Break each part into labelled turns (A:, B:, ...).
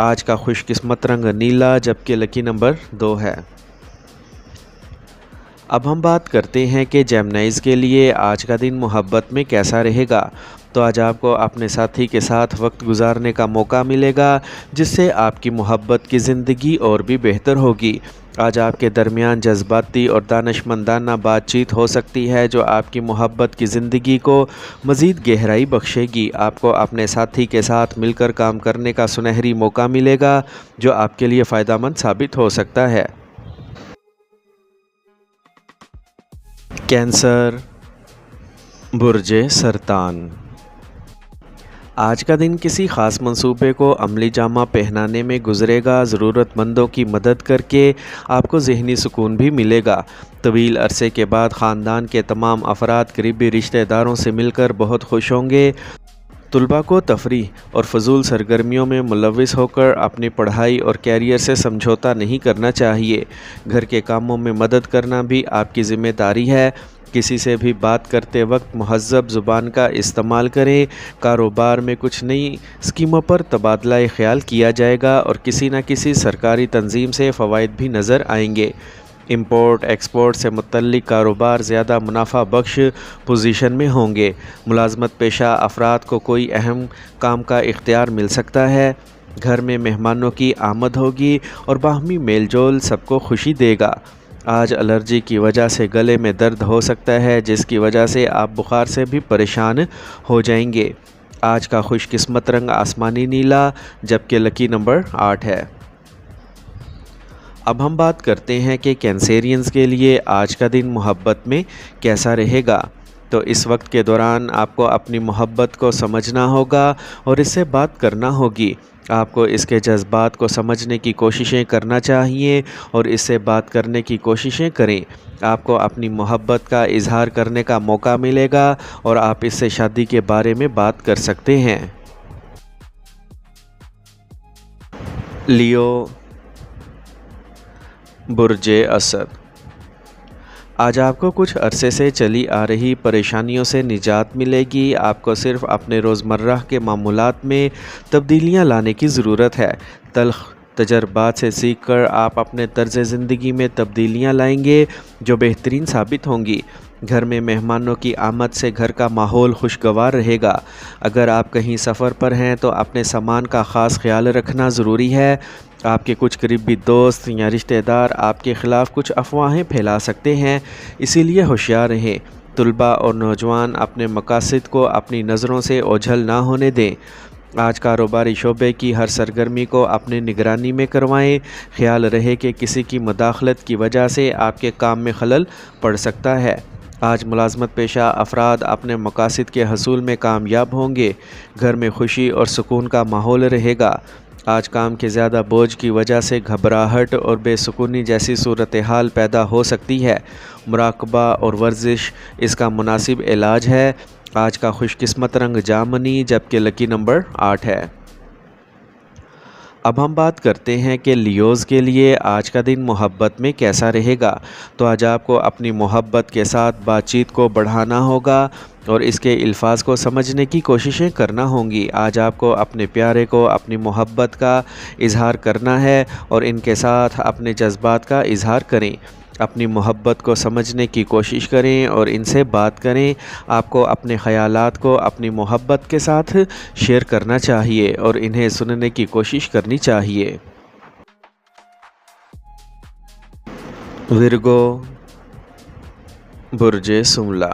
A: آج کا خوش قسمت رنگ نیلا جبکہ لکی نمبر 2 ہے۔ اب ہم بات کرتے ہیں کہ جیمنائز کے لیے آج کا دن محبت میں کیسا رہے گا۔ تو آج آپ کو اپنے ساتھی کے ساتھ وقت گزارنے کا موقع ملے گا جس سے آپ کی محبت کی زندگی اور بھی بہتر ہوگی۔ آج آپ کے درمیان جذباتی اور دانشمندانہ بات چیت ہو سکتی ہے جو آپ کی محبت کی زندگی کو مزید گہرائی بخشے گی۔ آپ کو اپنے ساتھی کے ساتھ مل کر کام کرنے کا سنہری موقع ملے گا جو آپ کے لیے فائدہ مند ثابت ہو سکتا ہے۔ کینسر، برج سرطان۔ آج کا دن کسی خاص منصوبے کو عملی جامہ پہنانے میں گزرے گا۔ ضرورت مندوں کی مدد کر کے آپ کو ذہنی سکون بھی ملے گا۔ طویل عرصے کے بعد خاندان کے تمام افراد قریبی رشتہ داروں سے مل کر بہت خوش ہوں گے۔ طلباء کو تفریح اور فضول سرگرمیوں میں ملوث ہو کر اپنی پڑھائی اور کیریئر سے سمجھوتا نہیں کرنا چاہیے۔ گھر کے کاموں میں مدد کرنا بھی آپ کی ذمہ داری ہے۔ کسی سے بھی بات کرتے وقت مہذب زبان کا استعمال کریں۔ کاروبار میں کچھ نئی اسکیموں پر تبادلہ خیال کیا جائے گا اور کسی نہ کسی سرکاری تنظیم سے فوائد بھی نظر آئیں گے۔ امپورٹ ایکسپورٹ سے متعلق کاروبار زیادہ منافع بخش پوزیشن میں ہوں گے۔ ملازمت پیشہ افراد کو کوئی اہم کام کا اختیار مل سکتا ہے۔ گھر میں مہمانوں کی آمد ہوگی اور باہمی میل جول سب کو خوشی دے گا۔ آج الرجی کی وجہ سے گلے میں درد ہو سکتا ہے جس کی وجہ سے آپ بخار سے بھی پریشان ہو جائیں گے۔ آج کا خوش قسمت رنگ آسمانی نیلا جبکہ لکی نمبر 8 ہے۔ اب ہم بات کرتے ہیں کہ کینسیرینز کے لیے آج کا دن محبت میں کیسا رہے گا۔ تو اس وقت کے دوران آپ کو اپنی محبت کو سمجھنا ہوگا اور اس سے بات کرنا ہوگی۔ آپ کو اس کے جذبات کو سمجھنے کی کوششیں کرنا چاہیے اور اس سے بات کرنے کی کوششیں کریں۔ آپ کو اپنی محبت کا اظہار کرنے کا موقع ملے گا اور آپ اس سے شادی کے بارے میں بات کر سکتے ہیں۔ لیو، برج اسد۔ آج آپ کو کچھ عرصے سے چلی آ رہی پریشانیوں سے نجات ملے گی۔ آپ کو صرف اپنے روزمرہ کے معمولات میں تبدیلیاں لانے کی ضرورت ہے۔ تلخ تجربات سے سیکھ کر آپ اپنے طرز زندگی میں تبدیلیاں لائیں گے جو بہترین ثابت ہوں گی۔ گھر میں مہمانوں کی آمد سے گھر کا ماحول خوشگوار رہے گا۔ اگر آپ کہیں سفر پر ہیں تو اپنے سامان کا خاص خیال رکھنا ضروری ہے۔ آپ کے کچھ قریبی دوست یا رشتہ دار آپ کے خلاف کچھ افواہیں پھیلا سکتے ہیں، اسی لیے ہوشیار رہیں۔ طلباء اور نوجوان اپنے مقاصد کو اپنی نظروں سے اوجھل نہ ہونے دیں۔ آج کاروباری شعبے کی ہر سرگرمی کو اپنے نگرانی میں کروائیں۔ خیال رہے کہ کسی کی مداخلت کی وجہ سے آپ کے کام میں خلل پڑ سکتا ہے۔ آج ملازمت پیشہ افراد اپنے مقاصد کے حصول میں کامیاب ہوں گے۔ گھر میں خوشی اور سکون کا ماحول رہے گا۔ آج کام کے زیادہ بوجھ کی وجہ سے گھبراہٹ اور بے سکونی جیسی صورتحال پیدا ہو سکتی ہے۔ مراقبہ اور ورزش اس کا مناسب علاج ہے۔ آج کا خوش قسمت رنگ جامنی جبکہ لکی نمبر 8 ہے۔ اب ہم بات کرتے ہیں کہ لیوز کے لیے آج کا دن محبت میں کیسا رہے گا۔ تو آج آپ کو اپنی محبت کے ساتھ بات چیت کو بڑھانا ہوگا اور اس کے الفاظ کو سمجھنے کی کوششیں کرنا ہوں گی۔ آج آپ کو اپنے پیارے کو اپنی محبت کا اظہار کرنا ہے اور ان کے ساتھ اپنے جذبات کا اظہار کریں۔ اپنی محبت کو سمجھنے کی کوشش کریں اور ان سے بات کریں۔ آپ کو اپنے خیالات کو اپنی محبت کے ساتھ شیئر کرنا چاہیے اور انہیں سننے کی کوشش کرنی چاہیے۔ ورگو، برج سملا۔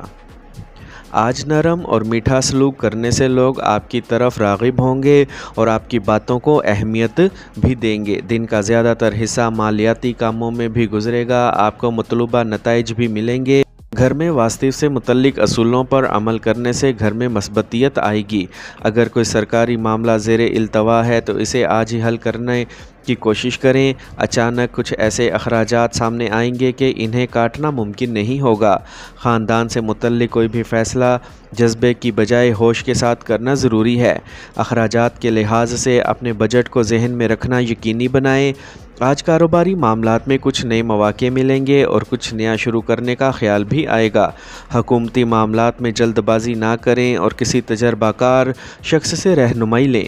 A: آج نرم اور میٹھا سلوک کرنے سے لوگ آپ کی طرف راغب ہوں گے اور آپ کی باتوں کو اہمیت بھی دیں گے۔ دن کا زیادہ تر حصہ مالیاتی کاموں میں بھی گزرے گا۔ آپ کو مطلوبہ نتائج بھی ملیں گے۔ گھر میں واستو سے متعلق اصولوں پر عمل کرنے سے گھر میں مثبتیت آئے گی۔ اگر کوئی سرکاری معاملہ زیر التوا ہے تو اسے آج ہی حل کرنے کی کوشش کریں۔ اچانک کچھ ایسے اخراجات سامنے آئیں گے کہ انہیں کاٹنا ممکن نہیں ہوگا۔ خاندان سے متعلق کوئی بھی فیصلہ جذبے کی بجائے ہوش کے ساتھ کرنا ضروری ہے۔ اخراجات کے لحاظ سے اپنے بجٹ کو ذہن میں رکھنا یقینی بنائیں۔ آج کاروباری معاملات میں کچھ نئے مواقع ملیں گے اور کچھ نیا شروع کرنے کا خیال بھی آئے گا۔ حکومتی معاملات میں جلد بازی نہ کریں اور کسی تجربہ کار شخص سے رہنمائی لیں۔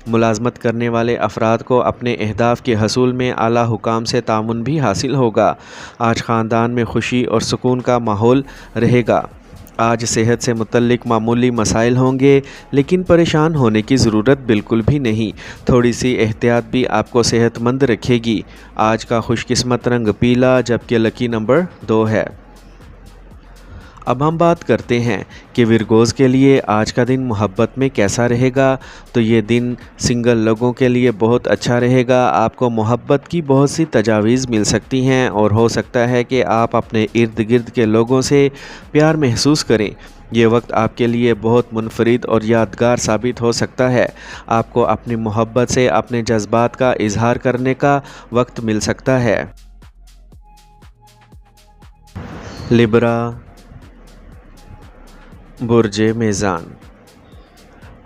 A: ملازمت کرنے والے افراد کو اپنے اہداف کے حصول میں اعلیٰ حکام سے تعاون بھی حاصل ہوگا۔ آج خاندان میں خوشی اور سکون کا ماحول رہے گا۔ آج صحت سے متعلق معمولی مسائل ہوں گے، لیکن پریشان ہونے کی ضرورت بالکل بھی نہیں۔ تھوڑی سی احتیاط بھی آپ کو صحت مند رکھے گی۔ آج کا خوش قسمت رنگ پیلا، جبکہ لکی نمبر 2 ہے۔ اب ہم بات کرتے ہیں کہ ورگوز کے لیے آج کا دن محبت میں کیسا رہے گا۔ تو یہ دن سنگل لوگوں کے لیے بہت اچھا رہے گا۔ آپ کو محبت کی بہت سی تجاویز مل سکتی ہیں اور ہو سکتا ہے کہ آپ اپنے ارد گرد کے لوگوں سے پیار محسوس کریں۔ یہ وقت آپ کے لیے بہت منفرد اور یادگار ثابت ہو سکتا ہے۔ آپ کو اپنی محبت سے اپنے جذبات کا اظہار کرنے کا وقت مل سکتا ہے۔ لبرا، برج میزان،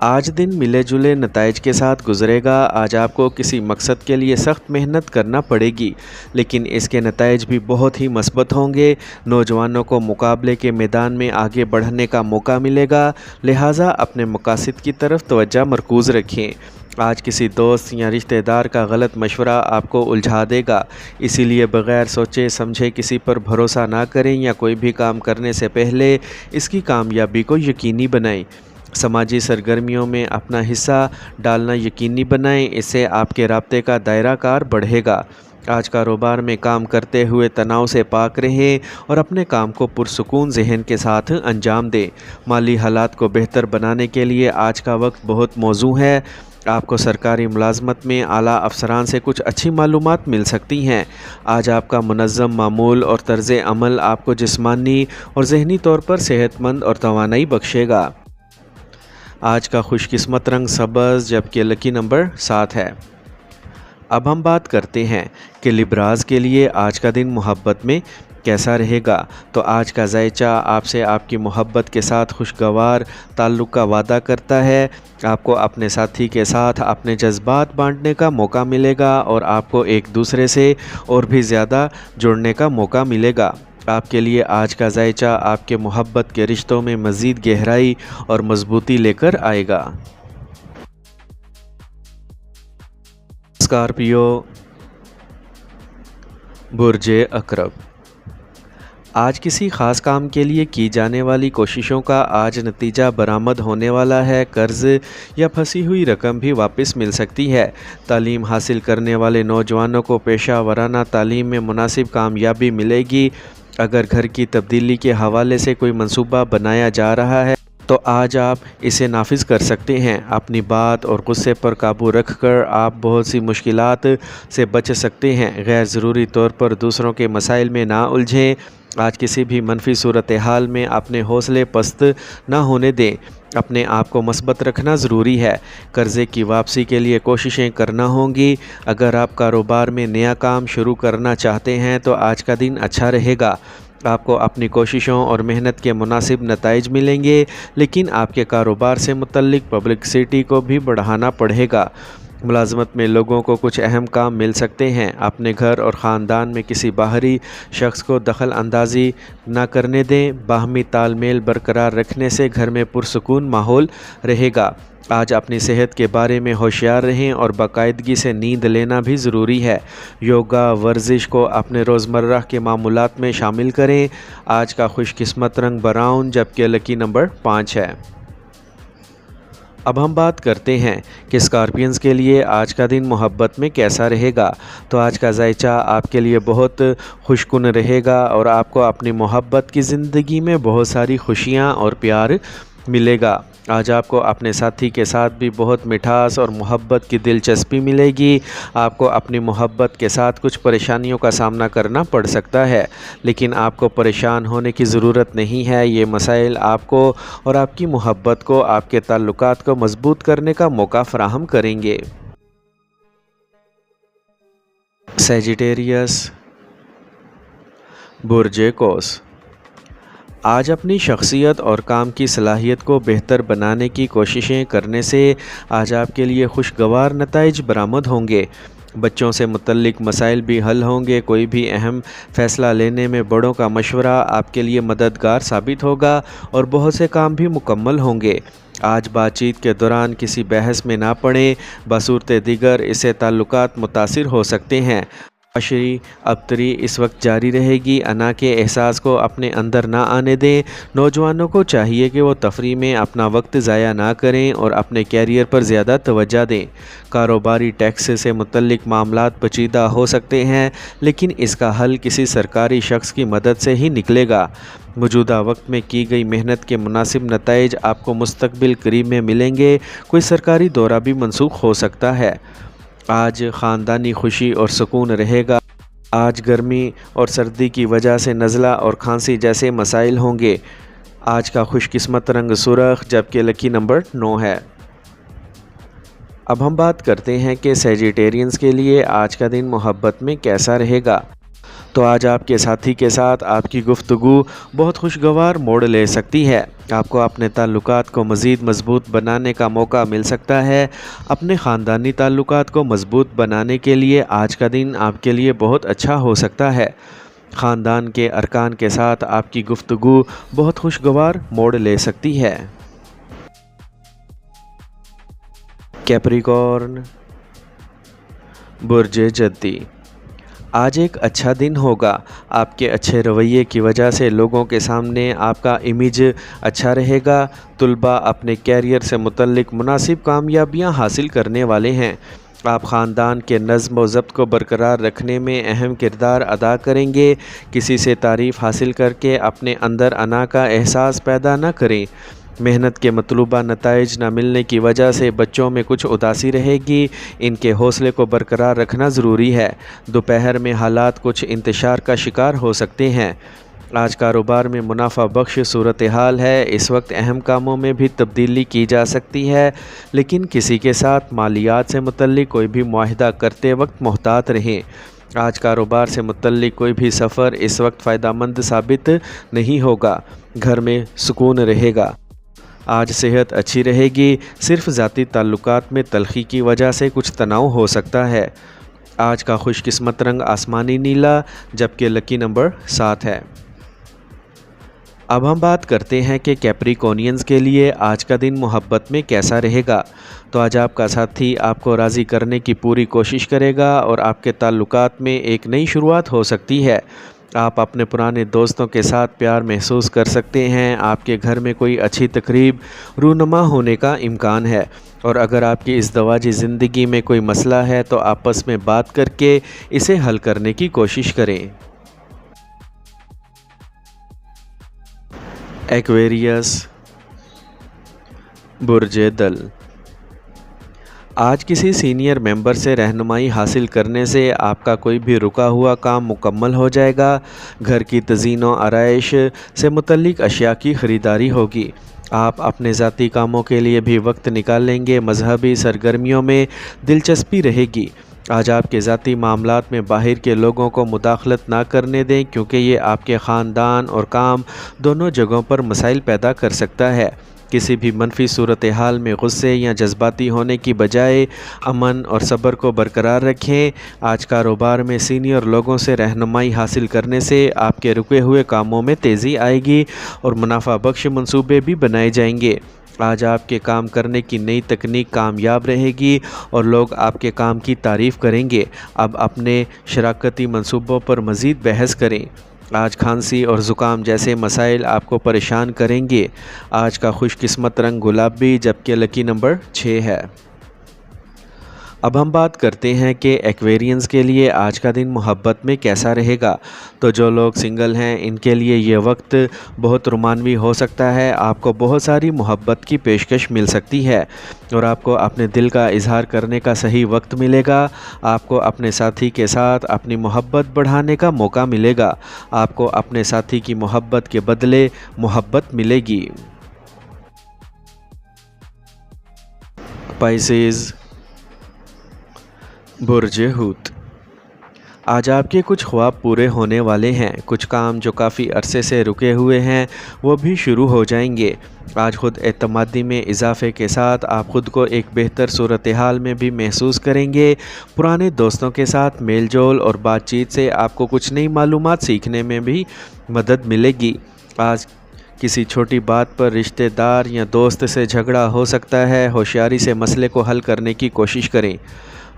A: آج دن ملے جلے نتائج کے ساتھ گزرے گا۔ آج آپ کو کسی مقصد کے لیے سخت محنت کرنا پڑے گی، لیکن اس کے نتائج بھی بہت ہی مثبت ہوں گے۔ نوجوانوں کو مقابلے کے میدان میں آگے بڑھنے کا موقع ملے گا، لہٰذا اپنے مقاصد کی طرف توجہ مرکوز رکھیں۔ آج کسی دوست یا رشتہ دار کا غلط مشورہ آپ کو الجھا دے گا، اسی لیے بغیر سوچے سمجھے کسی پر بھروسہ نہ کریں یا کوئی بھی کام کرنے سے پہلے اس کی کامیابی کو یقینی بنائیں۔ سماجی سرگرمیوں میں اپنا حصہ ڈالنا یقینی بنائیں، اس سے آپ کے رابطے کا دائرہ کار بڑھے گا۔ آج کاروبار میں کام کرتے ہوئے تناؤ سے پاک رہیں اور اپنے کام کو پرسکون ذہن کے ساتھ انجام دیں۔ مالی حالات کو بہتر بنانے کے لیے آج کا وقت بہت موزوں ہے۔ آپ کو سرکاری ملازمت میں اعلیٰ افسران سے کچھ اچھی معلومات مل سکتی ہیں۔ آج آپ کا منظم معمول اور طرز عمل آپ کو جسمانی اور ذہنی طور پر صحت مند اور توانائی بخشے گا۔ آج کا خوش قسمت رنگ سبز، جبکہ لکی نمبر 7 ہے۔ اب ہم بات کرتے ہیں کہ لبراز کے لیے آج کا دن محبت میں کیسا رہے گا۔ تو آج کا ذائچہ آپ سے آپ کی محبت کے ساتھ خوشگوار تعلق کا وعدہ کرتا ہے۔ آپ کو اپنے ساتھی کے ساتھ اپنے جذبات بانٹنے کا موقع ملے گا اور آپ کو ایک دوسرے سے اور بھی زیادہ جڑنے کا موقع ملے گا۔ آپ کے لیے آج کا ذائچہ آپ کے محبت کے رشتوں میں مزید گہرائی اور مضبوطی لے کر آئے گا۔ اسکارپیو، برج عقرب، آج کسی خاص کام کے لیے کی جانے والی کوششوں کا آج نتیجہ برآمد ہونے والا ہے۔ قرض یا پھنسی ہوئی رقم بھی واپس مل سکتی ہے۔ تعلیم حاصل کرنے والے نوجوانوں کو پیشہ ورانہ تعلیم میں مناسب کامیابی ملے گی۔ اگر گھر کی تبدیلی کے حوالے سے کوئی منصوبہ بنایا جا رہا ہے تو آج آپ اسے نافذ کر سکتے ہیں۔ اپنی بات اور غصے پر قابو رکھ کر آپ بہت سی مشکلات سے بچ سکتے ہیں۔ غیر ضروری طور پر دوسروں کے مسائل میں نہ الجھیں۔ آج کسی بھی منفی صورتحال میں اپنے حوصلے پست نہ ہونے دیں۔ اپنے آپ کو مثبت رکھنا ضروری ہے۔ قرضے کی واپسی کے لیے کوششیں کرنا ہوں گی۔ اگر آپ کاروبار میں نیا کام شروع کرنا چاہتے ہیں تو آج کا دن اچھا رہے گا۔ آپ کو اپنی کوششوں اور محنت کے مناسب نتائج ملیں گے، لیکن آپ کے کاروبار سے متعلق پبلسٹی کو بھی بڑھانا پڑے گا۔ ملازمت میں لوگوں کو کچھ اہم کام مل سکتے ہیں۔ اپنے گھر اور خاندان میں کسی باہری شخص کو دخل اندازی نہ کرنے دیں۔ باہمی تال میل برقرار رکھنے سے گھر میں پرسکون ماحول رہے گا۔ آج اپنی صحت کے بارے میں ہوشیار رہیں اور باقاعدگی سے نیند لینا بھی ضروری ہے۔ یوگا ورزش کو اپنے روزمرہ کے معمولات میں شامل کریں۔ آج کا خوش قسمت رنگ براؤن، جبکہ لکی نمبر 5 ہے۔ اب ہم بات کرتے ہیں کہ اسکارپینز کے لیے آج کا دن محبت میں کیسا رہے گا۔ تو آج کا ذائچہ آپ کے لیے بہت خوش کن رہے گا اور آپ کو اپنی محبت کی زندگی میں بہت ساری خوشیاں اور پیار ملے گا۔ آج آپ کو اپنے ساتھی کے ساتھ بھی بہت مٹھاس اور محبت کی دلچسپی ملے گی۔ آپ کو اپنی محبت کے ساتھ کچھ پریشانیوں کا سامنا کرنا پڑ سکتا ہے، لیکن آپ کو پریشان ہونے کی ضرورت نہیں ہے۔ یہ مسائل آپ کو اور آپ کی محبت کو، آپ کے تعلقات کو مضبوط کرنے کا موقع فراہم کریں گے۔ سیجیٹیریس، برج قوس، آج اپنی شخصیت اور کام کی صلاحیت کو بہتر بنانے کی کوششیں کرنے سے آج آپ کے لیے خوشگوار نتائج برآمد ہوں گے۔ بچوں سے متعلق مسائل بھی حل ہوں گے۔ کوئی بھی اہم فیصلہ لینے میں بڑوں کا مشورہ آپ کے لیے مددگار ثابت ہوگا اور بہت سے کام بھی مکمل ہوں گے۔ آج بات چیت کے دوران کسی بحث میں نہ پڑیں، بصورت دیگر اس سے تعلقات متاثر ہو سکتے ہیں۔ معاشی ابتری اس وقت جاری رہے گی۔ انا کے احساس کو اپنے اندر نہ آنے دیں۔ نوجوانوں کو چاہیے کہ وہ تفریح میں اپنا وقت ضائع نہ کریں اور اپنے کیریئر پر زیادہ توجہ دیں۔ کاروباری ٹیکس سے متعلق معاملات پیچیدہ ہو سکتے ہیں، لیکن اس کا حل کسی سرکاری شخص کی مدد سے ہی نکلے گا۔ موجودہ وقت میں کی گئی محنت کے مناسب نتائج آپ کو مستقبل قریب میں ملیں گے۔ کوئی سرکاری دورہ بھی منسوخ ہو سکتا ہے۔ آج خاندانی خوشی اور سکون رہے گا۔ آج گرمی اور سردی کی وجہ سے نزلہ اور کھانسی جیسے مسائل ہوں گے۔ آج کا خوش قسمت رنگ سرخ جبکہ لکی نمبر 9 ہے۔ اب ہم بات کرتے ہیں کہ سیجیٹیرینز کے لیے آج کا دن محبت میں کیسا رہے گا۔ تو آج آپ کے ساتھی کے ساتھ آپ کی گفتگو بہت خوشگوار موڑ لے سکتی ہے۔ آپ کو اپنے تعلقات کو مزید مضبوط بنانے کا موقع مل سکتا ہے۔ اپنے خاندانی تعلقات کو مضبوط بنانے کے لیے آج کا دن آپ کے لیے بہت اچھا ہو سکتا ہے۔ خاندان کے ارکان کے ساتھ آپ کی گفتگو بہت خوشگوار موڑ لے سکتی ہے۔ کیپریکارن، برج جدی، آج ایک اچھا دن ہوگا۔ آپ کے اچھے رویے کی وجہ سے لوگوں کے سامنے آپ کا امیج اچھا رہے گا۔ طلباء اپنے کیریئر سے متعلق مناسب کامیابیاں حاصل کرنے والے ہیں۔ آپ خاندان کے نظم و ضبط کو برقرار رکھنے میں اہم کردار ادا کریں گے۔ کسی سے تعریف حاصل کر کے اپنے اندر انا کا احساس پیدا نہ کریں۔ محنت کے مطلوبہ نتائج نہ ملنے کی وجہ سے بچوں میں کچھ اداسی رہے گی۔ ان کے حوصلے کو برقرار رکھنا ضروری ہے۔ دوپہر میں حالات کچھ انتشار کا شکار ہو سکتے ہیں۔ آج کاروبار میں منافع بخش صورتحال ہے۔ اس وقت اہم کاموں میں بھی تبدیلی کی جا سکتی ہے، لیکن کسی کے ساتھ مالیات سے متعلق کوئی بھی معاہدہ کرتے وقت محتاط رہیں۔ آج کاروبار سے متعلق کوئی بھی سفر اس وقت فائدہ مند ثابت نہیں ہوگا۔ گھر میں سکون رہے گا۔ آج صحت اچھی رہے گی۔ صرف ذاتی تعلقات میں تلخی کی وجہ سے کچھ تناؤ ہو سکتا ہے۔ آج کا خوش قسمت رنگ آسمانی نیلا جبکہ لکی نمبر 7 ہے۔ اب ہم بات کرتے ہیں کہ کیپریکونینز کے لیے آج کا دن محبت میں کیسا رہے گا۔ تو آج آپ کا ساتھی آپ کو راضی کرنے کی پوری کوشش کرے گا اور آپ کے تعلقات میں ایک نئی شروعات ہو سکتی ہے۔ آپ اپنے پرانے دوستوں کے ساتھ پیار محسوس کر سکتے ہیں۔ آپ کے گھر میں کوئی اچھی تقریب رونما ہونے کا امکان ہے، اور اگر آپ کی ازدواجی زندگی میں کوئی مسئلہ ہے تو آپس میں بات کر کے اسے حل کرنے کی کوشش کریں۔ ایکویریس، برج دل، آج کسی سینئر ممبر سے رہنمائی حاصل کرنے سے آپ کا کوئی بھی رکا ہوا کام مکمل ہو جائے گا۔ گھر کی تزئین و آرائش سے متعلق اشیاء کی خریداری ہوگی۔ آپ اپنے ذاتی کاموں کے لیے بھی وقت نکالیں گے۔ مذہبی سرگرمیوں میں دلچسپی رہے گی۔ آج آپ کے ذاتی معاملات میں باہر کے لوگوں کو مداخلت نہ کرنے دیں، کیونکہ یہ آپ کے خاندان اور کام دونوں جگہوں پر مسائل پیدا کر سکتا ہے۔ کسی بھی منفی صورتحال میں غصے یا جذباتی ہونے کی بجائے امن اور صبر کو برقرار رکھیں۔ آج کاروبار میں سینئر لوگوں سے رہنمائی حاصل کرنے سے آپ کے رکے ہوئے کاموں میں تیزی آئے گی اور منافع بخش منصوبے بھی بنائے جائیں گے۔ آج آپ کے کام کرنے کی نئی تکنیک کامیاب رہے گی اور لوگ آپ کے کام کی تعریف کریں گے۔ اب اپنے شراکتی منصوبوں پر مزید بحث کریں۔ آج کھانسی اور زکام جیسے مسائل آپ کو پریشان کریں گے۔ آج کا خوش قسمت رنگ گلابی جبکہ لکی نمبر 6 ہے۔ اب ہم بات کرتے ہیں کہ ایکویرینز کے لیے آج کا دن محبت میں کیسا رہے گا۔ تو جو لوگ سنگل ہیں ان کے لیے یہ وقت بہت رومانوی ہو سکتا ہے۔ آپ کو بہت ساری محبت کی پیشکش مل سکتی ہے اور آپ کو اپنے دل کا اظہار کرنے کا صحیح وقت ملے گا۔ آپ کو اپنے ساتھی کے ساتھ اپنی محبت بڑھانے کا موقع ملے گا۔ آپ کو اپنے ساتھی کی محبت کے بدلے محبت ملے گی۔ پائسیز، برج حوت، آج آپ کے کچھ خواب پورے ہونے والے ہیں۔ کچھ کام جو کافی عرصے سے رکے ہوئے ہیں وہ بھی شروع ہو جائیں گے۔ آج خود اعتمادی میں اضافے کے ساتھ آپ خود کو ایک بہتر صورتحال میں بھی محسوس کریں گے۔ پرانے دوستوں کے ساتھ میل جول اور بات چیت سے آپ کو کچھ نئی معلومات سیکھنے میں بھی مدد ملے گی۔ آج کسی چھوٹی بات پر رشتہ دار یا دوست سے جھگڑا ہو سکتا ہے۔ ہوشیاری سے مسئلے کو حل کرنے کی کوشش کریں۔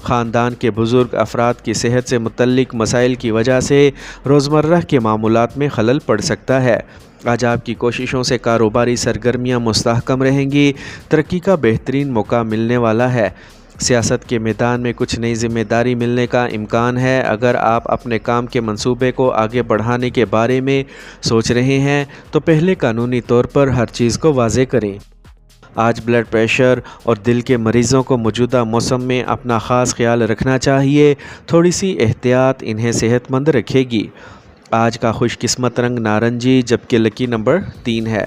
A: خاندان کے بزرگ افراد کی صحت سے متعلق مسائل کی وجہ سے روزمرہ کے معمولات میں خلل پڑ سکتا ہے۔ آج آپ کی کوششوں سے کاروباری سرگرمیاں مستحکم رہیں گی۔ ترقی کا بہترین موقع ملنے والا ہے۔ سیاست کے میدان میں کچھ نئی ذمہ داری ملنے کا امکان ہے۔ اگر آپ اپنے کام کے منصوبے کو آگے بڑھانے کے بارے میں سوچ رہے ہیں تو پہلے قانونی طور پر ہر چیز کو واضح کریں۔ آج بلڈ پریشر اور دل کے مریضوں کو موجودہ موسم میں اپنا خاص خیال رکھنا چاہیے۔ تھوڑی سی احتیاط انہیں صحت مند رکھے گی۔ آج کا خوش قسمت رنگ نارنجی جبکہ لکی نمبر 3 ہے۔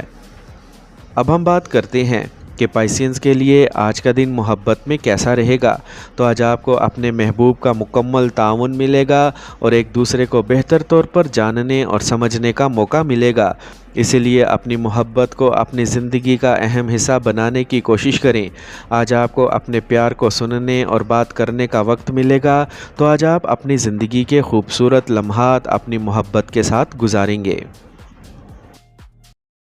A: اب ہم بات کرتے ہیں کہ پائسینز کے لیے آج کا دن محبت میں کیسا رہے گا۔ تو آج آپ کو اپنے محبوب کا مکمل تعاون ملے گا اور ایک دوسرے کو بہتر طور پر جاننے اور سمجھنے کا موقع ملے گا۔ اسی لیے اپنی محبت کو اپنی زندگی کا اہم حصہ بنانے کی کوشش کریں۔ آج آپ کو اپنے پیار کو سننے اور بات کرنے کا وقت ملے گا، تو آج آپ اپنی زندگی کے خوبصورت لمحات اپنی محبت کے ساتھ گزاریں گے۔